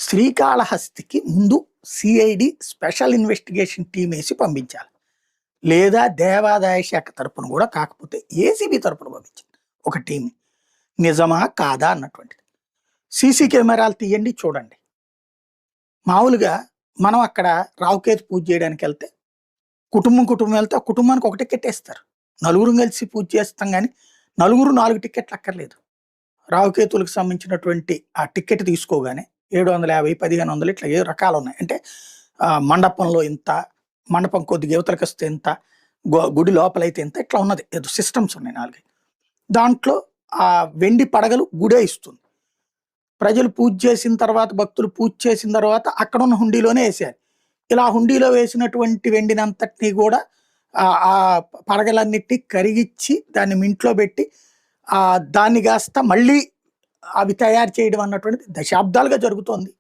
శ్రీకాళహస్తికి ముందు CID special investigation team వేసి పంపించాలి. లేదా దేవాదాయ శాఖ తరపున కూడా కాకపోతే ఏసీబీ తరపున పంపించింది ఒక టీం. నిజమా కాదా అన్నటువంటిది. సీసీ కెమెరాలు తీయండి చూడండి. మామూలుగా మనం అక్కడ రావుకేతు పూజ చేయడానికి వెళ్తే కుటుంబం వెళ్తే ఆ కుటుంబానికి ఒక టికెట్ వేస్తారు. నలుగురు కలిసి పూజ చేస్తాం కానీ నలుగురు 4 టికెట్లు అక్కర్లేదు. రావుకేతులకు సంబంధించినటువంటి ఆ టికెట్ తీసుకోగానే 750, 1500 ఇట్లా 7 రకాలు ఉన్నాయి. అంటే మండపంలో ఇంత, మండపం కొద్దిగా యువతలకు వస్తే ఇంత, గుడి లోపలైతే ఇంత, ఇట్లా ఉన్నది. ఏదో సిస్టమ్స్ ఉన్నాయి 4. దాంట్లో ఆ వెండి పడగలు గుడే ఇస్తుంది. ప్రజలు పూజ చేసిన తర్వాత, భక్తులు పూజ చేసిన తర్వాత అక్కడ ఉన్న హుండీలోనే వేసేయాలి. ఇలా హుండీలో వేసినటువంటి వెండినంతటినీ కూడా ఆ పడగలన్నిటినీ కరిగిచ్చి దాన్ని ఇంట్లో పెట్టి దాన్ని కాస్త మళ్ళీ అవి తయారు చేయడం అన్నటువంటిది దశాబ్దాలుగా జరుగుతోంది.